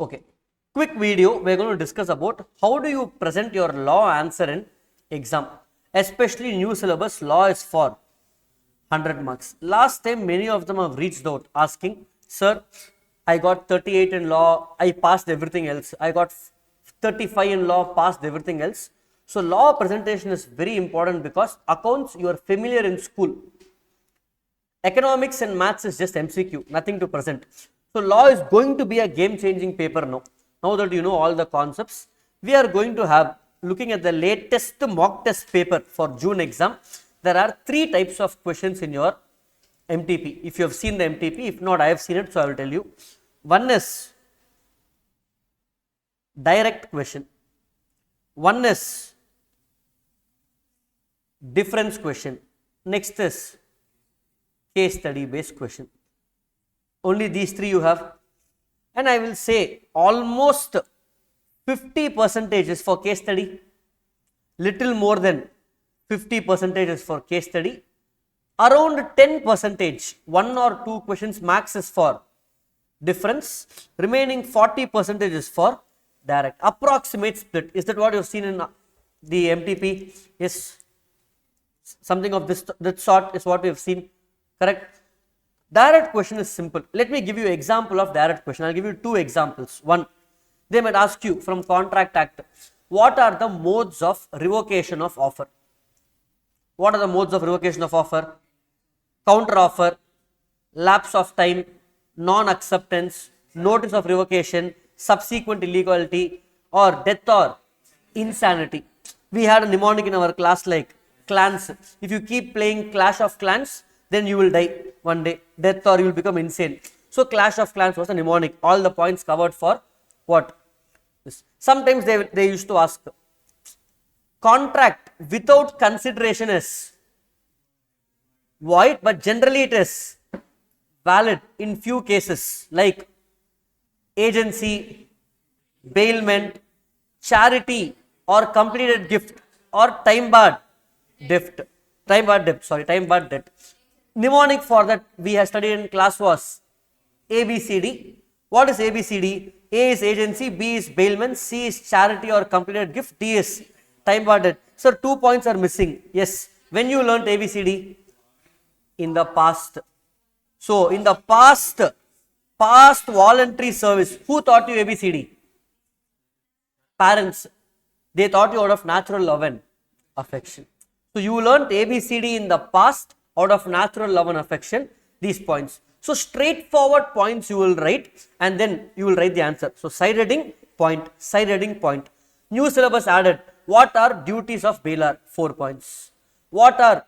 Okay, quick video. We're going to discuss about how do you present your law answer in exam, especially new syllabus. Law is for 100 marks. Last time many of them have reached out asking, sir, I got 38 in law, I passed everything else. I got 35 in law, passed everything else. So law presentation is very important because accounts you are familiar in school. Economics and maths is just MCQ, nothing to present. So law is going to be a game-changing paper now. Now that you know all the concepts, we are going to have, looking at the latest mock test paper for June exam, there are 3 types of questions in your MTP. If you have seen the MTP, if not, I have seen it, so I will tell you. One is direct question. One is difference question. Next is case study based question. Only these 3 you have, and I will say almost 50% is for case study, little more than 50% is for case study, around 10%, 1 or 2 questions max is for difference, remaining 40% is for direct. Approximate split, is that what you have seen in the MTP? Yes, something of this sort is what we have seen, correct? Direct question is simple. Let me give you an example of direct question. I'll give you 2 examples. One, they might ask you from Contract Act, what are the modes of revocation of offer? What are the modes of revocation of offer? Counter offer, lapse of time, non-acceptance, notice of revocation, subsequent illegality, or death or insanity. We had a mnemonic in our class like clans. If you keep playing Clash of Clans, then you will die one day, death or you will become insane. So Clash of Clans was a mnemonic, all the points covered for what? This. Sometimes they used to ask, contract without consideration is void, but generally it is valid in few cases like agency, bailment, charity, or completed gift, or time barred debt. Time barred debt. Mnemonic for that we have studied in class was ABCD. What is ABCD? A is agency, B is bailment, C is charity or completed gift, D is time barred debt. Sir, 2 points are missing. Yes. When you learnt ABCD? In the past. So, in the past voluntary service, who taught you ABCD? Parents. They taught you out of natural love and affection. So, you learnt ABCD in the past out of natural love and affection, these points. So, straightforward points you will write and then you will write the answer. So, side heading point, side heading point. New syllabus added. What are duties of bailer? 4 points. What are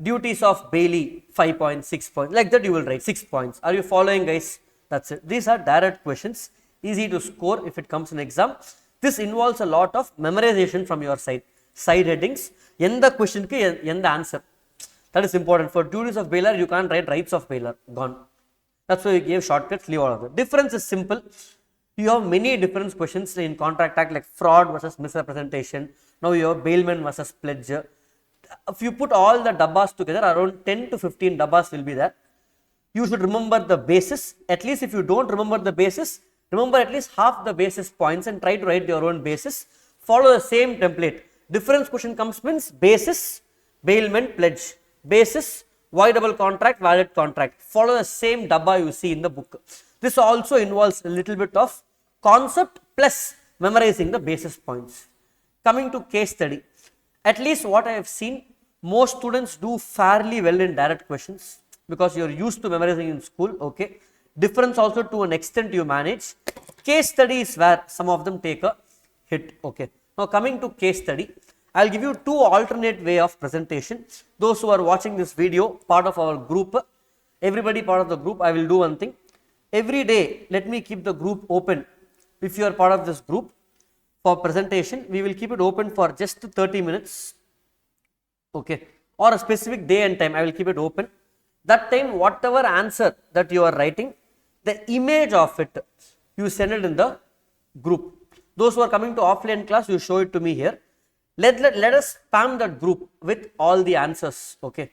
duties of bailee? 5 points, 6 points. Like that you will write 6 points. Are you following, guys? That's it. These are direct questions, easy to score if it comes in exam. This involves a lot of memorization from your side. Side headings, the question ki the answer. That is important. For duties of bailer, you can't write rights of bailer. Gone. That's why you gave shortcuts, leave all of it. Difference is simple. You have many different questions in Contract Act like fraud versus misrepresentation. Now you have bailment versus pledge. If you put all the dabbas together, around 10 to 15 dabbas will be there. You should remember the basis. At least if you don't remember the basis, remember at least half the basis points and try to write your own basis. Follow the same template. Difference question comes means basis, bailment, pledge. Basis, voidable contract, valid contract. Follow the same dabba you see in the book. This also involves a little bit of concept plus memorizing the basis points. Coming to case study. At least what I have seen, most students do fairly well in direct questions because you are used to memorizing in school. Okay. Difference also to an extent you manage. Case study is where some of them take a hit. Okay. Now coming to case study, I will give you 2 alternate way of presentation. Those who are watching this video, part of our group, everybody part of the group, I will do one thing. Every day, let me keep the group open. If you are part of this group for presentation, we will keep it open for just 30 minutes. Okay. Or a specific day and time, I will keep it open. That time, whatever answer that you are writing, the image of it, you send it in the group. Those who are coming to offline class, you show it to me here. Let us spam that group with all the answers. Okay.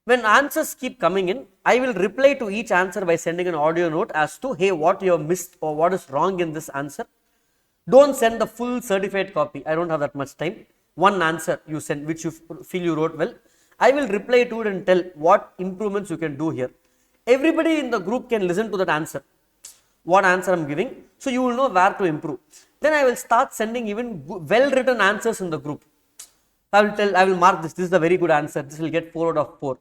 When answers keep coming in, I will reply to each answer by sending an audio note as to, hey, what you have missed or what is wrong in this answer. Don't send the full certified copy. I don't have that much time. One answer you send which you feel you wrote well. I will reply to it and tell what improvements you can do here. Everybody in the group can listen to that answer, what answer I am giving. So you will know where to improve. Then I will start sending even well written answers in the group. I will mark this is a very good answer. This will get 4 out of 4.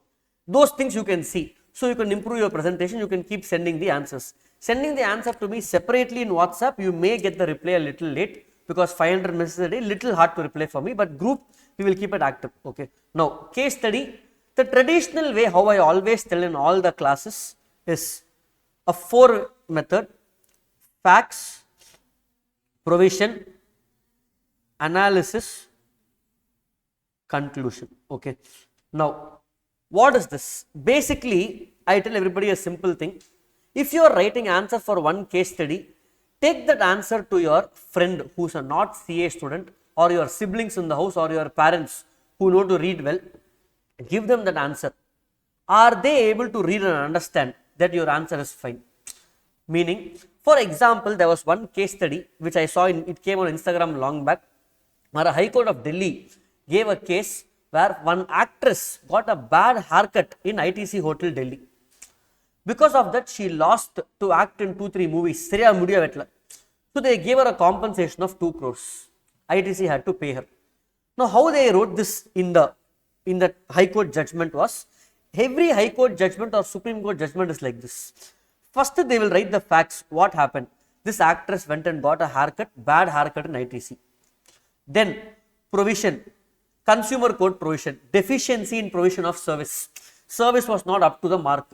Those things you can see. So you can improve your presentation. You can keep sending the answers. Sending the answer to me separately in WhatsApp, you may get the reply a little late because 500 messages a day, little hard to reply for me, but group, we will keep it active. Okay. Now, case study, the traditional way how I always tell in all the classes is a 4 method: facts, provision, analysis, conclusion. Okay. Now, what is this? Basically, I tell everybody a simple thing. If you are writing answer for one case study, take that answer to your friend who is a not CA student, or your siblings in the house, or your parents who know to read well. Give them that answer. Are they able to read and understand that your answer is fine? Meaning, for example, there was one case study which I saw, it came on Instagram long back, where a High Court of Delhi gave a case where one actress got a bad haircut in ITC Hotel Delhi. Because of that, she lost to act in 2-3 movies. So they gave her a compensation of 2 crores. ITC had to pay her. Now, how they wrote this in the High Court judgment was, every High Court judgment or Supreme Court judgment is like this. First, they will write the facts. What happened? This actress went and got a haircut, bad haircut in ITC. Then, provision, consumer court provision, deficiency in provision of service. Service was not up to the mark.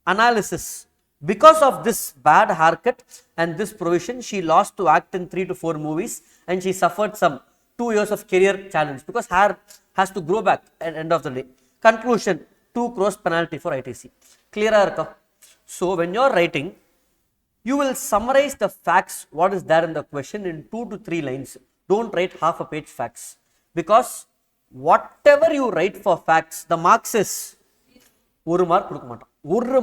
Analysis, because of this bad haircut and this provision, she lost to act in 3 to 4 movies and she suffered some 2 years of career challenge because hair has to grow back at the end of the day. Conclusion, 2 crores penalty for ITC. Clear? So when you are writing, you will summarize the facts, what is there in the question, in 2 to 3 lines. Don't write half a page facts, because whatever you write for facts, the marks is 1 mark, 1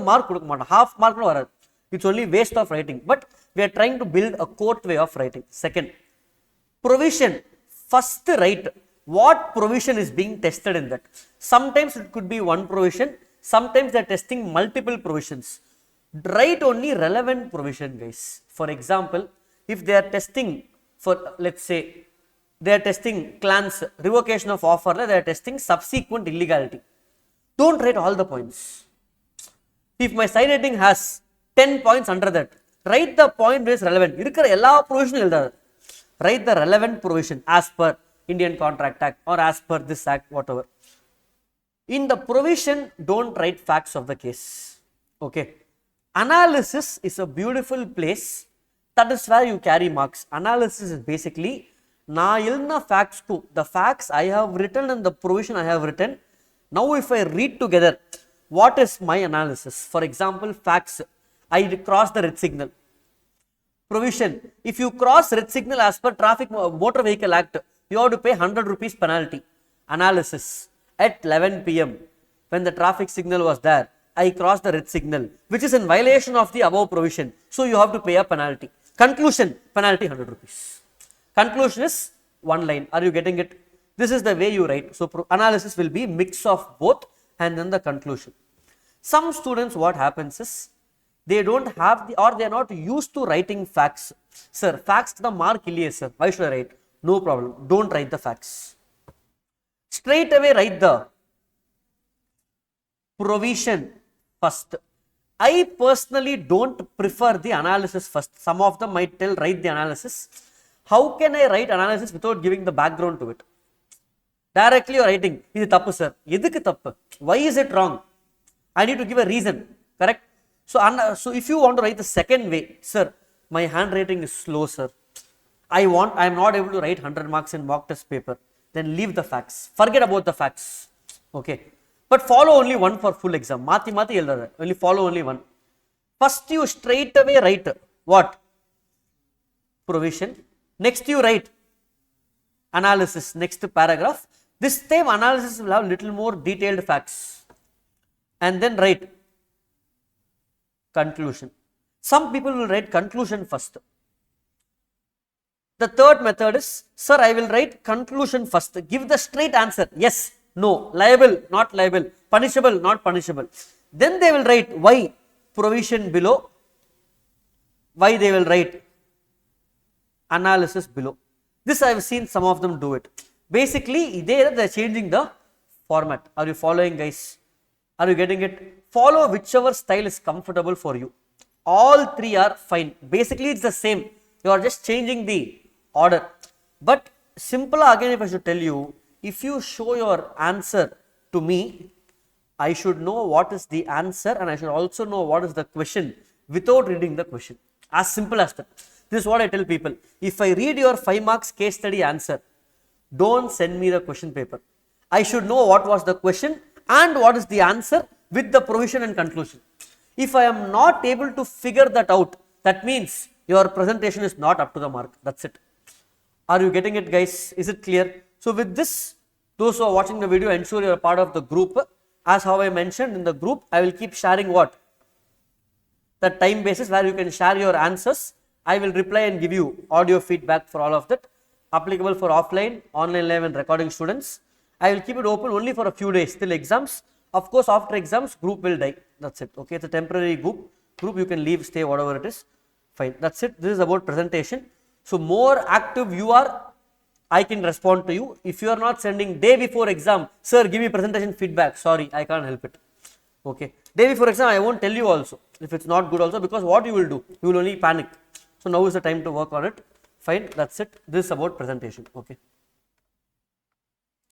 mark, half mark. It's only waste of writing. But we are trying to build a court way of writing. Second, provision. First, write what provision is being tested in that. Sometimes it could be one provision. Sometimes they are testing multiple provisions. Write only relevant provision, guys. For example, if they are testing for, let's say, they are testing clans, revocation of offer, they are testing subsequent illegality. Don't write all the points. If my side rating has 10 points under that, write the point which is relevant. Write the relevant provision as per Indian Contract Act or as per this act, whatever. In the provision, don't write facts of the case. Okay. Analysis is a beautiful place. That is where you carry marks. Analysis is basically, facts too. The facts I have written and the provision I have written. Now, if I read together, what is my analysis? For example, facts, I cross the red signal. Provision, if you cross red signal as per Traffic Motor Vehicle Act, you have to pay 100 rupees penalty. Analysis, at 11 p.m. when the traffic signal was there, I crossed the red signal, which is in violation of the above provision. So you have to pay a penalty. Conclusion, penalty 100 rupees. Conclusion is 1 line. Are you getting it? This is the way you write. So analysis will be mix of both and then the conclusion. Some students, what happens is, they don't have the, or they are not used to writing facts. Sir, facts the mark illiye sir. Why should I write? No problem. Don't write the facts. Straight away write the provision first. I personally don't prefer the analysis first. Some of them might tell write the analysis. How can I write analysis without giving the background to it? Directly you are writing, this is tappu sir. Edukku tappu? Why is it wrong? I need to give a reason. Correct? So if you want to write the second way, sir, my handwriting is slow, sir. I am not able to write 100 marks in mock test paper. Then leave the facts. Forget about the facts. Okay. But follow only one for full exam. Only follow only one. First you straight away write what? Provision. Next you write analysis. Next paragraph. This time analysis will have little more detailed facts. and then write conclusion. Some people will write conclusion first. The third method is, sir, I will write conclusion first. Give the straight answer. Yes, no, liable, not liable, punishable, not punishable. Then they will write why, provision below. Why they will write analysis below. This I have seen some of them do it. Basically, they are changing the format. Are you following, guys? Are you getting it? Follow whichever style is comfortable for you. All three are fine. Basically, it's the same. You are just changing the order. But simpler again, if I should tell you, if you show your answer to me, I should know what is the answer and I should also know what is the question without reading the question. As simple as that. This is what I tell people. If I read your 5 marks case study answer, don't send me the question paper. I should know what was the question and what is the answer with the provision and conclusion. If I am not able to figure that out, that means your presentation is not up to the mark. That's it. Are you getting it, guys? Is it clear? So with this, those who are watching the video, ensure you are part of the group. As how I mentioned in the group, I will keep sharing what? The time basis where you can share your answers. I will reply and give you audio feedback for all of that. Applicable for offline, online live and recording students. I will keep it open only for a few days till exams. Of course, after exams, group will die. That's it. Okay, it's a temporary group. You can leave, stay, whatever it is. Fine. That's it. This is about presentation. So more active you are, I can respond to you. If you are not sending day before exam, sir, give me presentation feedback. Sorry, I can't help it. Okay. Day before exam, I won't tell you also if it's not good also, because what you will do? You will only panic. So now is the time to work on it. Fine. That's it. This is about presentation. Okay.